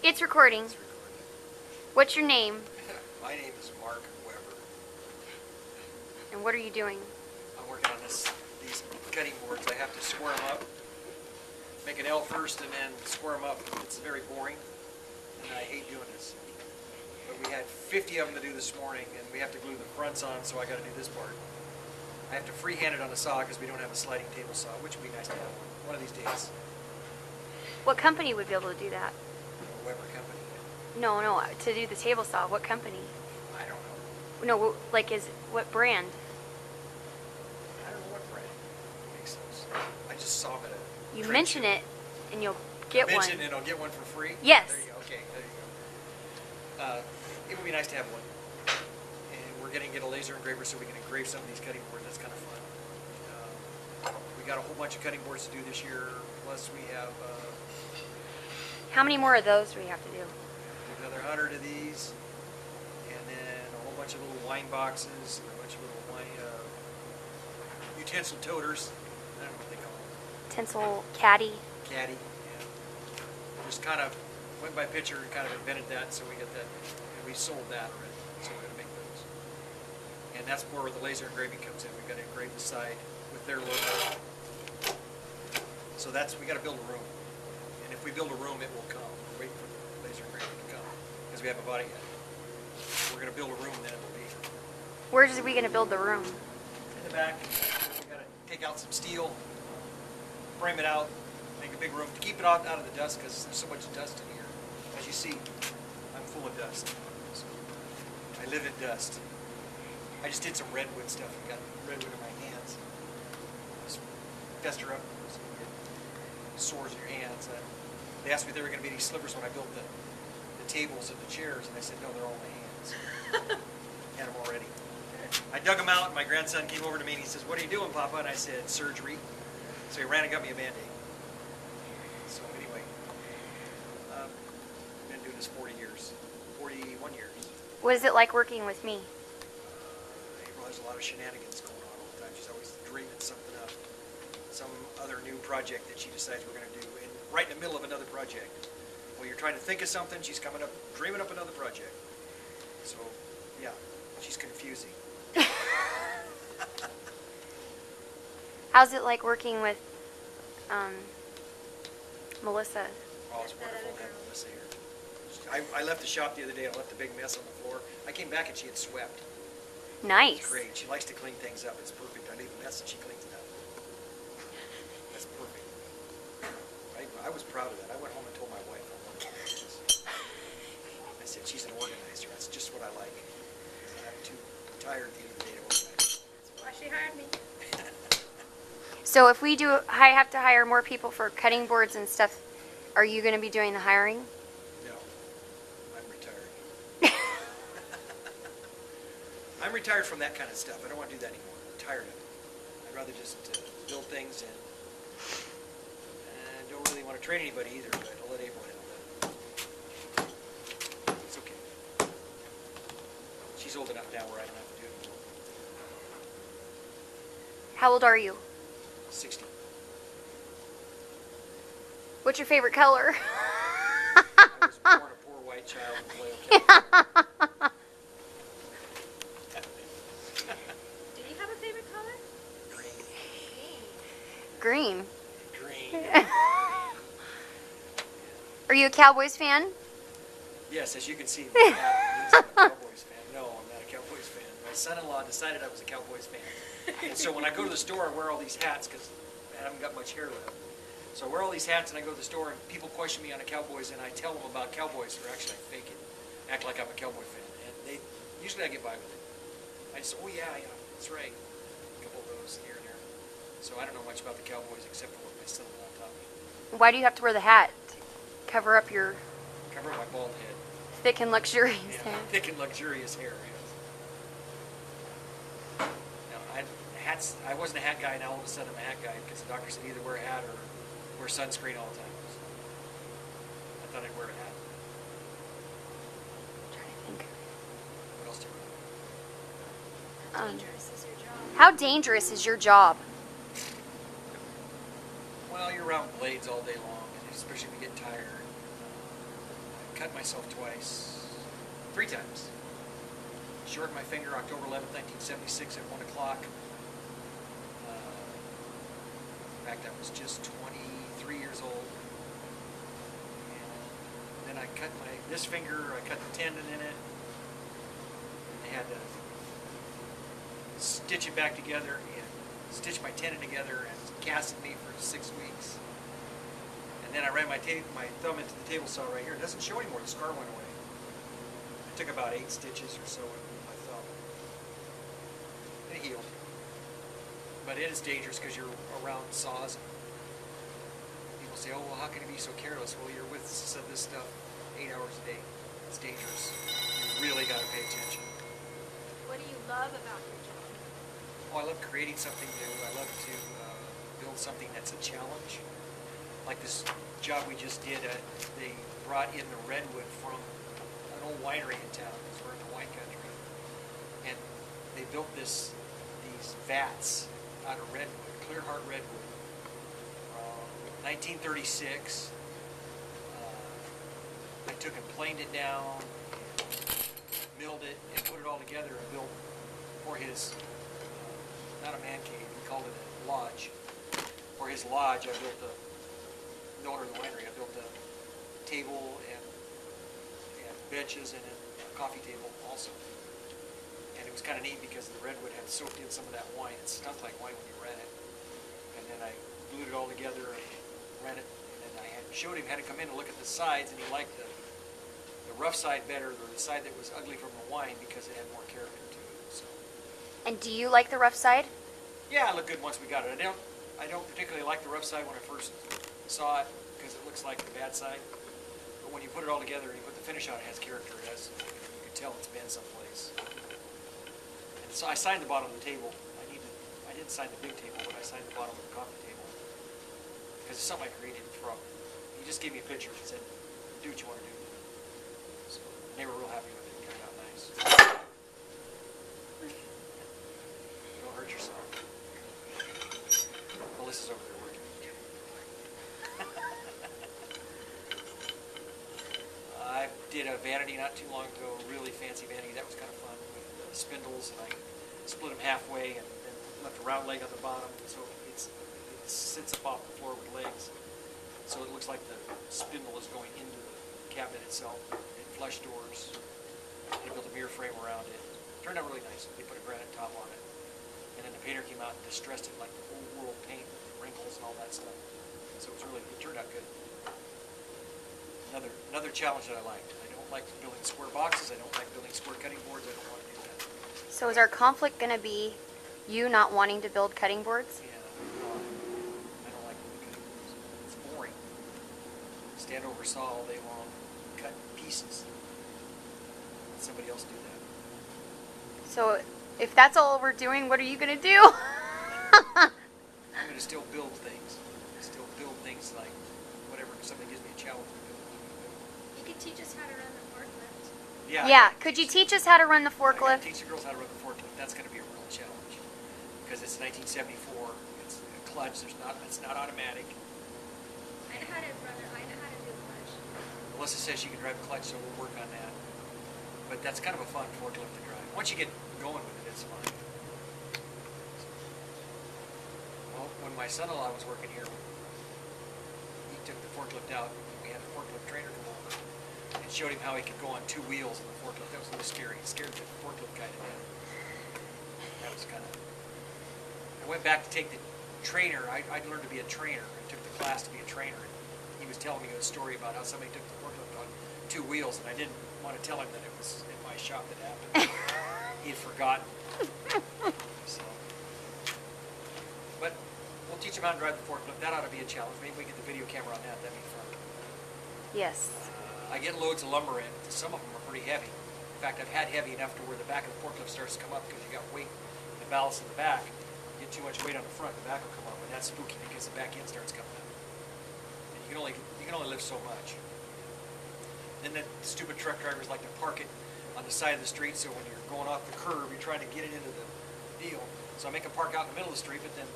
It's recording. It's recording. What's your name? My name is Mark Weber. And what are you doing? I'm working on these cutting boards. I have to square them up, make an L first, and then square them up. It's very boring, and I hate doing this. But we had 50 of them to do this morning, and we have to glue the fronts on, so I got to do this part. I have to freehand it on a saw because we don't have a sliding table saw, which would be nice to have one of these days. What company would be able to do that? A Weber company. No, to do the table saw. What company? I don't know. No, like what brand? I don't know what brand makes those. I just saw them at a You trade mention show. it, and you'll get one. Mention it, and I'll get one for free? Yes. There you go. Okay, there you go. It would be nice to have one. And we're going to get a laser engraver so we can engrave some of these cutting boards. That's kind of fun. We got a whole bunch of cutting boards to do this year. Plus we have How many more of those do we have to do? another 100 of these. And then a whole bunch of little wine boxes. And a bunch of little wine utensil toters. I don't know what they call them. Tinsel caddy. Caddy. Yeah. Just kind of went by picture and kind of invented that, so we got that, and we sold that already, so we're going to make those. And that's where the laser engraving comes in. We've got to engrave the side with their logo. So we got to build a room. And if we build a room, it will come. We're waiting for the laser engraving to come, because we haven't bought it yet. We're going to build a room, then it'll be. Where's we going to build the room? In the back, we got to take out some steel, frame it out, make a big room to keep it out of the dust, because there's so much dust in here. As you see, I'm full of dust. So I live in dust. I just did some redwood stuff and got redwood in my hands. Just fester up so you get sores in your hands. They asked me if there were going to be any slivers when I built the tables and the chairs, and I said, no, they're all in my hands. Had them already. I dug them out, and my grandson came over to me and he says, what are you doing, Papa? And I said, surgery. So he ran and got me a Band-Aid. So anyway, I've been doing this 41 years. What is it like working with me? April has a lot of shenanigans going on all the time. She's always dreaming something up. Some other new project that she decides we're going to do, and right in the middle of another project. While you're trying to think of something, she's coming up, dreaming up another project. So, yeah, she's confusing. How's it like working with Melissa? Oh, it's wonderful to have Melissa here. I left the shop the other day and I left a big mess on the floor. I came back and she had swept. Nice. It's great. She likes to clean things up. It's perfect. I leave a mess and she cleans it up. That's perfect. I was proud of that. I went home and told my wife I wanted to do this. I said, she's an organizer. That's just what I like. I'm too tired at the end of the day to organize. That's why she hired me. So if I have to hire more people for cutting boards and stuff, are you going to be doing the hiring? No, I'm retired. I'm retired from that kind of stuff. I don't want to do that anymore. I'm tired of it. I'd rather just build things and don't really want to train anybody either, but I'll let April handle that. It's okay. She's old enough now where I don't have to do it anymore. How old are you? 60. What's your favorite color? I was born a poor white child in Vallejo, California. Do you have a favorite color? Green. Green. Green. Are you a Cowboys fan? Yes, as you can see, I'm a Cowboys fan. No, I'm not a Cowboys fan. My son-in-law decided I was a Cowboys fan. And so when I go to the store, I wear all these hats because I haven't got much hair left. So I wear all these hats and I go to the store and people question me on the Cowboys and I tell them about Cowboys, or actually I fake it, act like I'm a Cowboy fan. And usually I get by with it. I just, oh yeah, that's right. A couple of those here and there. So I don't know much about the Cowboys except for what my son-in-law taught me. Why do you have to wear the hat? Cover up your Cover my bald head. thick and luxurious Yeah, hair. thick and luxurious hair, yes. Now, I wasn't a hat guy, now all of a sudden I'm a hat guy because the doctor said either wear a hat or wear sunscreen all the time. So I thought I'd wear a hat. I'm trying to think. What else do you want? How dangerous is your job? How dangerous is your job? Well, you're around blades all day long, and especially if you get tired. cut myself twice, 3 times. Shortened my finger October 11th, 1976 at 1 o'clock. In fact, I was just 23 years old. And then I cut this finger, I cut the tendon in it. And they had to stitch it back together and stitch my tendon together and casted me for 6 weeks. And then I ran my thumb into the table saw right here. It doesn't show anymore. The scar went away. It took about 8 stitches or so with my thumb. It healed. But it is dangerous because you're around saws. People say, oh, well, how can you be so careless? Well, you're with this stuff 8 hours a day. It's dangerous. You really got to pay attention. What do you love about your job? Oh, I love creating something new. I love to build something that's a challenge. Like this job we just did, they brought in the redwood from an old winery in town, because we're in the wine country. And they built these vats out of redwood, clear heart redwood. 1936. I took and planed it down, milled it, and put it all together and built for his, not a man cave, he called it a lodge. For his lodge, I built the owner of the winery, I built a table and benches and a coffee table also. And it was kind of neat because the redwood had soaked in some of that wine. It stunk like wine when you ran it. And then I glued it all together and ran it. And then I showed him how to come in and look at the sides, and he liked the rough side better, or the side that was ugly from the wine, because it had more character to it. So. And do you like the rough side? Yeah, it looked good once we got it. I don't particularly like the rough side when I first saw it, because it looks like the bad side. But when you put it all together and you put the finish on, it has character. It has, you can tell it's been someplace. And so I signed the bottom of the table. I didn't sign the big table, but I signed the bottom of the coffee table, because it's something I created from. He just gave me a picture and said, do what you want to do. So they were real happy with it. It turned out nice. Don't hurt yourself. Melissa's over there working. I did a vanity not too long ago, really fancy vanity. That was kind of fun with spindles, and I split them halfway and then left a round leg on the bottom, so it sits up off the floor with legs. So it looks like the spindle is going into the cabinet itself. It flush doors. They built a mirror frame around it. Turned out really nice. They put a granite top on it. And then the painter came out and distressed it like the old world paint, wrinkles and all that stuff. So it turned out good. Another challenge that I liked. I don't like building square boxes. I don't like building square cutting boards. I don't want to do that. So is our conflict going to be you not wanting to build cutting boards? Yeah, I don't like building cutting boards. It's boring. Stand over saw all day long, cut pieces. Let somebody else do that. So if that's all we're doing, what are you going to do? I'm going to still build things. Still build things like whatever somebody gives me a challenge to build. You could teach us how to run the forklift. Yeah, could you teach us how to run the I gotta forklift? teach the girls how to run the forklift. That's going to be a real challenge because it's 1974. It's a clutch. It's not automatic. I know how to run it. I know how to do the clutch. Melissa says she can drive a clutch, so we'll work on that. But that's kind of a fun forklift to drive. Once you get going with it, it's fun. Well, when my son-in-law was working here, he took the forklift out. We had a forklift trainer come over and showed him how he could go on 2 wheels in the forklift. That was a little scary. It scared the forklift guy to death. That was kind of... I went back to take the trainer. I'd learned to be a trainer. I took the class to be a trainer. And he was telling me a story about how somebody took the forklift on 2 wheels, and I didn't want to tell him that it was in my shop that happened. He had forgotten. So, but we'll teach him how to drive the forklift. That ought to be a challenge. Maybe we get the video camera on that. That'd be fun. Yes. I get loads of lumber in. Some of them are pretty heavy. In fact, I've had heavy enough to where the back of the forklift starts to come up because you got weight and the ballast in the back. You get too much weight on the front, the back will come up, and that's spooky because the back end starts coming up. And you can only lift so much. Then the stupid truck drivers like to park it on the side of the street, so when you're going off the curb, you're trying to get it into the deal. So I make them park out in the middle of the street, but then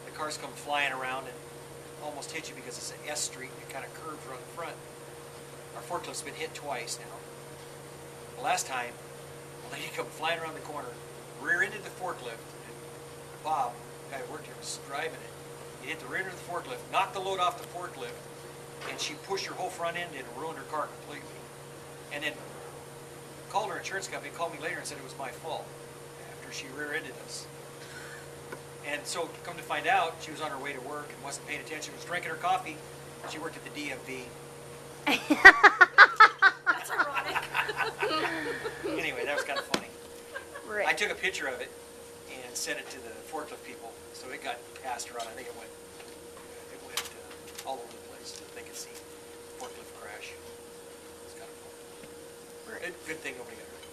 the cars come flying around and almost hit you because it's an S street and it kind of curves around the front. our forklift's been hit twice now. The last time, a lady come flying around the corner, rear-ended the forklift, and Bob, the guy who worked here, was driving it. He hit the rear end of the forklift, knocked the load off the forklift, and she pushed her whole front end in and ruined her car completely. And then called her insurance company, called me later and said it was my fault after she rear-ended us. And so, come to find out, she was on her way to work and wasn't paying attention, was drinking her coffee. She worked at the DMV. That's ironic. Anyway, that was kind of funny. Right. I took a picture of it and sent it to the forklift people, so it got passed around. I think it went all over the place. So they could see the forklift crash. It's kind of fun. Right. Good thing nobody got hurt.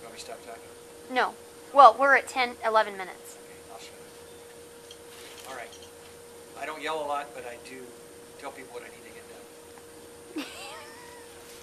You want me to stop talking? No. Well, we're at 11 minutes. Okay, I'll shut up. All right. I don't yell a lot, but I do tell people what I need to get done.